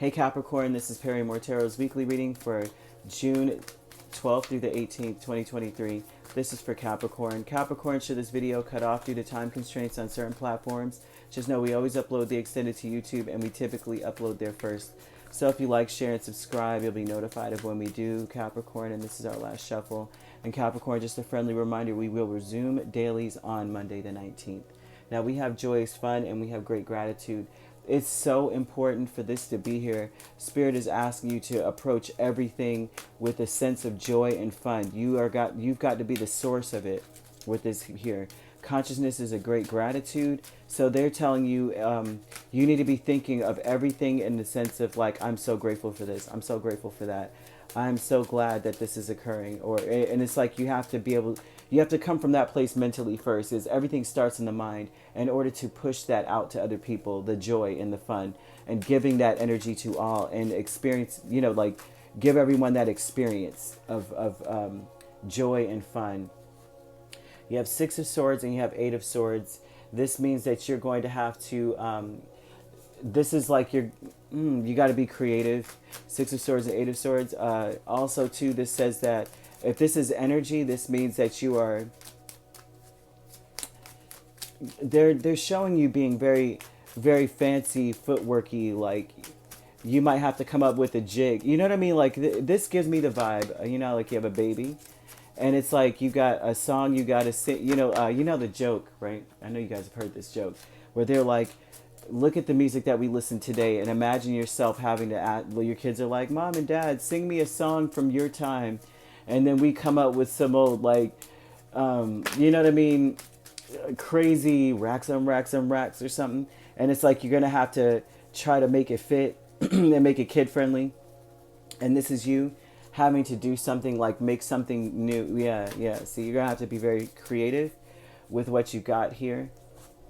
Hey Capricorn, this is Perrymore Tarot's weekly reading for June 12th through the 18th, 2023. This is for Capricorn. Capricorn, should this video cut off due to time constraints on certain platforms, just know we always upload the extended to YouTube and we typically upload there first. So if you like, share, and subscribe, you'll be notified of when we do, Capricorn, and this is our last shuffle. And Capricorn, just a friendly reminder, we will resume dailies on Monday the 19th. Now we have joyous fun and we have great gratitude. It's so important for this to be here. Spirit is asking you to approach everything with a sense of joy and fun. You've got to be the source of it with this here. Consciousness is a great gratitude. So they're telling you, you need to be thinking of everything in the sense of like, I'm so grateful for this. I'm so grateful for that. I'm so glad that this is occurring. And it's like you have to come from that place mentally first. Is everything starts in the mind in order to push that out to other people, the joy and the fun, and giving that energy to all and experience, like give everyone that experience of joy and fun. You have Six of Swords and you have Eight of Swords. This means that you're going to have to, this is like you got to be creative. Six of Swords and Eight of Swords. Also, too, this says that if this is energy, this means that you are, they're showing you being very, very fancy, footworky, like you might have to come up with a jig. You know what I mean? Like this gives me the vibe, like you have a baby and it's like you got a song you got to sing, the joke, right? I know you guys have heard this joke where they're like, look at the music that we listen today and imagine yourself having to add, well, your kids are like, Mom and Dad, sing me a song from your time. And then we come up with some old, like, you know what I mean? Crazy racks on racks on racks or something. And it's like, you're going to have to try to make it fit and make it kid friendly. And this is you having to do something like make something new. Yeah. So you're going to have to be very creative with what you got here.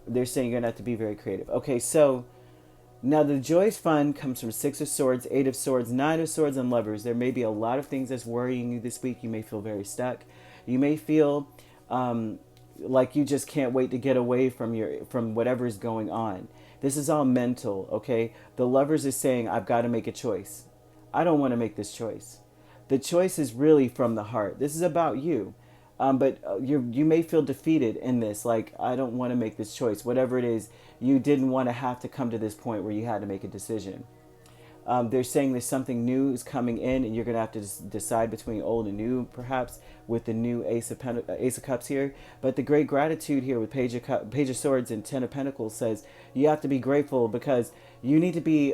They're saying you're going to have to be very creative. Okay, so now the joyous fun comes from Six of Swords, Eight of Swords, Nine of Swords, and Lovers. There may be a lot of things that's worrying you this week. You may feel very stuck. You may feel like you just can't wait to get away from whatever is going on. This is all mental, okay? The Lovers is saying, I've got to make a choice. I don't want to make this choice. The choice is really from the heart. This is about you. But you may feel defeated in this, like, I don't want to make this choice. Whatever it is, you didn't want to have to come to this point where you had to make a decision. They're saying there's something new is coming in, and you're going to have to decide between old and new, perhaps, with the new Ace of Cups here. But the great gratitude here with Page of Swords and Ten of Pentacles says you have to be grateful because you need to be,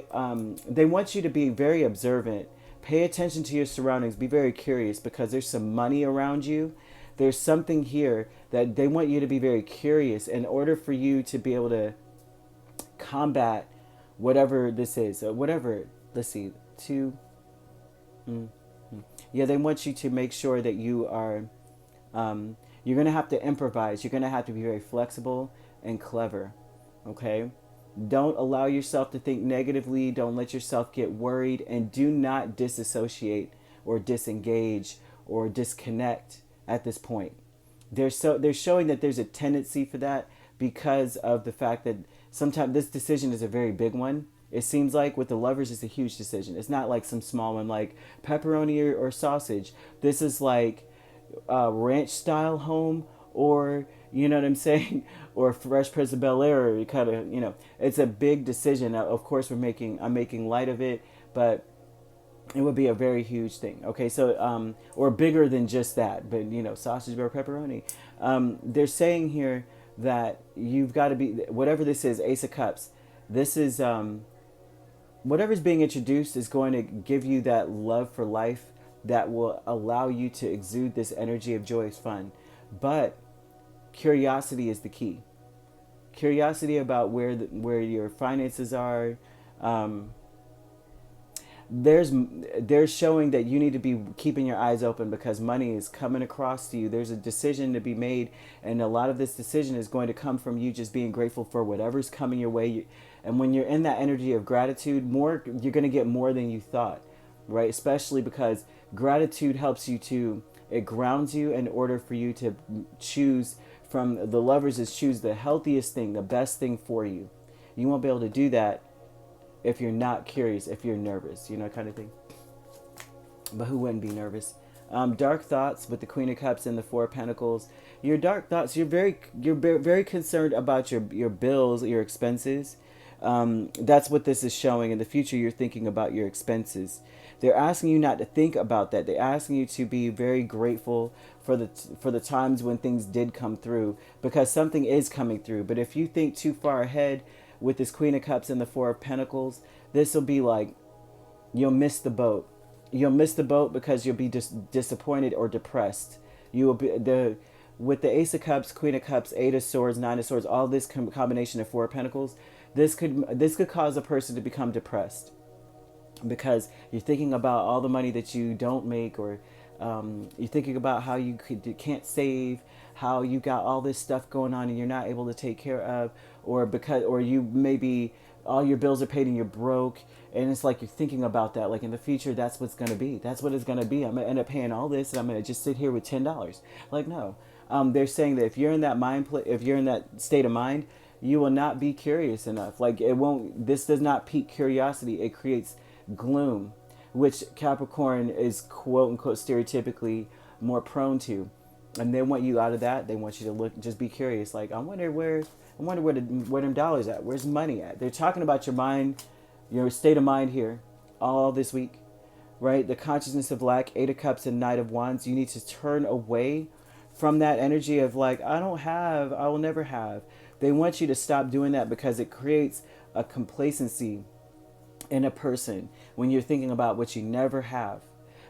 they want you to be very observant. Pay attention to your surroundings. Be very curious because there's some money around you. There's something here that they want you to be very curious in order for you to be able to combat whatever this is. Whatever, let's see, Yeah, they want you to make sure that you are, you're going to have to improvise. You're going to have to be very flexible and clever, okay? Don't allow yourself to think negatively. Don't let yourself get worried. And do not disassociate or disengage or disconnect at this point. They're showing that there's a tendency for that because of the fact that sometimes this decision is a very big one. It seems like with the Lovers, it's a huge decision. It's not like some small one like pepperoni or sausage. This is like a ranch style home, or you know what I'm saying, or Fresh Prince of Bel-Air. Or kind of, it's a big decision. Now, of course, I'm making light of it, but it would be a very huge thing. Okay, so or bigger than just that, but sausage or pepperoni. They're saying here that you've got to be, whatever this is, Ace of Cups. This is whatever's being introduced is going to give you that love for life that will allow you to exude this energy of joyous fun. But curiosity is the key. Curiosity about where your finances are. They're showing that you need to be keeping your eyes open because money is coming across to you. There's a decision to be made, and a lot of this decision is going to come from you just being grateful for whatever's coming your way. And when you're in that energy of gratitude, you're going to get more than you thought, right? Especially because gratitude helps you it grounds you in order for you to choose from the Lovers, is choose the healthiest thing, the best thing for you. You won't be able to do that if you're not curious, if you're nervous, you know, kind of thing. But who wouldn't be nervous? Dark thoughts with the Queen of Cups and the Four of Pentacles. Your dark thoughts. You're very concerned about your bills, your expenses. That's what this is showing. In the future, you're thinking about your expenses. They're asking you not to think about that. They're asking you to be very grateful for the times when things did come through, because something is coming through. But if you think too far ahead with this Queen of Cups and the Four of Pentacles, this will be like you'll miss the boat. You'll miss the boat because you'll be disappointed or depressed. You will be with the Ace of Cups, Queen of Cups, Eight of Swords, Nine of Swords, all this combination of Four of Pentacles. This could cause a person to become depressed because you're thinking about all the money that you don't make, or you're thinking about how you can't save, how you got all this stuff going on and you're not able to take care of, or you maybe all your bills are paid and you're broke, and it's like you're thinking about that. Like in the future, that's what's going to be. That's what it's going to be. I'm going to end up paying all this and I'm going to just sit here with $10. Like, no. They're saying that if you're in that if you're in that state of mind, you will not be curious enough. Like this does not pique curiosity. It creates gloom, which Capricorn is quote unquote stereotypically more prone to. And they want you out of that. They want you to just be curious. Like, I wonder where them dollars at? Where's money at? They're talking about your mind, your state of mind here all this week, right? The consciousness of lack, Eight of Cups and Knight of Wands. You need to turn away from that energy of like, I don't have, I will never have. They want you to stop doing that because it creates a complacency in a person when you're thinking about what you never have,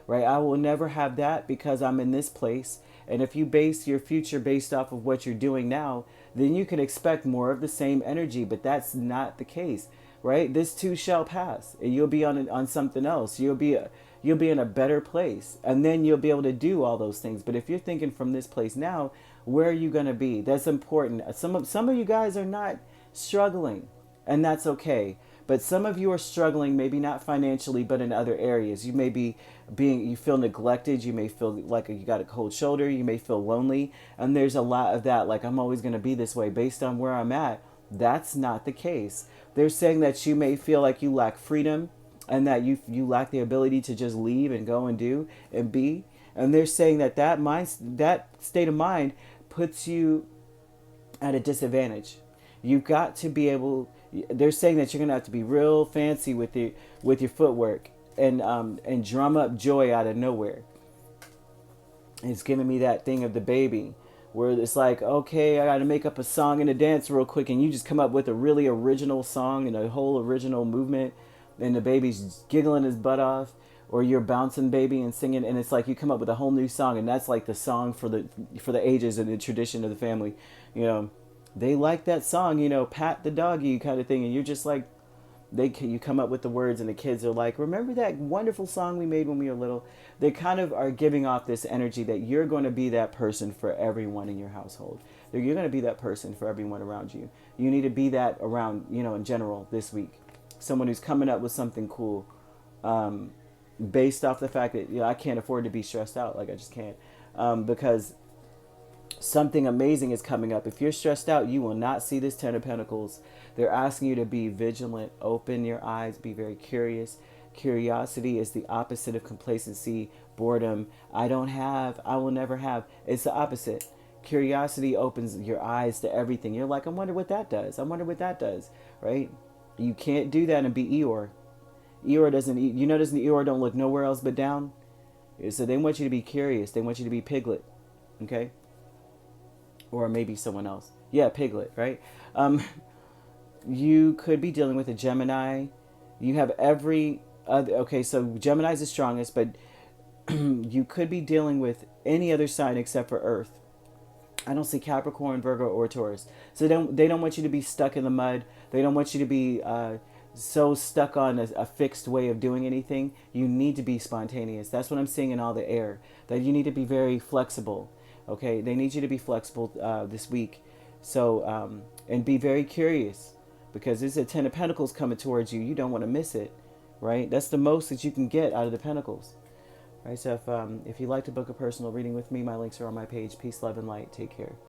right? I will never have that because I'm in this place. And if you base your future based off of what you're doing now, then you can expect more of the same energy, but that's not the case, right? This too shall pass, and you'll be on something else. You'll be in a better place, and then you'll be able to do all those things. But if you're thinking from this place now, where are you going to be? That's important. Some of you guys are not struggling, and that's okay. But some of you are struggling, maybe not financially, but in other areas. You may be you feel neglected. You may feel like you got a cold shoulder. You may feel lonely. And there's a lot of that, like, I'm always going to be this way based on where I'm at. That's not the case. They're saying that you may feel like you lack freedom and that you lack the ability to just leave and go and do and be. And they're saying that that state of mind puts you at a disadvantage. You've got to be able. They're saying that you're gonna have to be real fancy with your footwork and drum up joy out of nowhere. It's giving me that thing of the baby, where it's like, okay, I got to make up a song and a dance real quick, and you just come up with a really original song and a whole original movement, and the baby's giggling his butt off, or you're bouncing baby and singing, and it's like you come up with a whole new song, and that's like the song for the ages and the tradition of the family, you know. They like that song, you know, pat the doggy kind of thing, and you're just like, you come up with the words, and the kids are like, remember that wonderful song we made when we were little? They kind of are giving off this energy that you're going to be that person for everyone in your household. You're going to be that person for everyone around you. You need to be that around, you know, in general this week. Someone who's coming up with something cool, based off the fact that, you know, I can't afford to be stressed out. Like, I just can't, because something amazing is coming up. If you're stressed out, you will not see this Ten of Pentacles. They're asking you to be vigilant, open your eyes, be very curious. Curiosity is the opposite of complacency, boredom. I don't have, I will never have. It's the opposite. Curiosity opens your eyes to everything. You're like, I wonder what that does. I wonder what that does, right? You can't do that and be Eeyore. Eeyore doesn't, you notice the Eeyore don't look nowhere else but down? So they want you to be curious. They want you to be Piglet, okay? Or maybe someone else. Yeah, Piglet, right? You could be dealing with a Gemini. You have every other... Okay, so Gemini is the strongest, but you could be dealing with any other sign except for Earth. I don't see Capricorn, Virgo, or Taurus. So they don't want you to be stuck in the mud. They don't want you to be so stuck on a fixed way of doing anything. You need to be spontaneous. That's what I'm seeing in all the air. That you need to be very flexible. Okay, they need you to be flexible this week. So, and be very curious, because there's a Ten of Pentacles coming towards you. You don't want to miss it, right? That's the most that you can get out of the Pentacles. Right, so if you'd like to book a personal reading with me, my links are on my page. Peace, love, and light. Take care.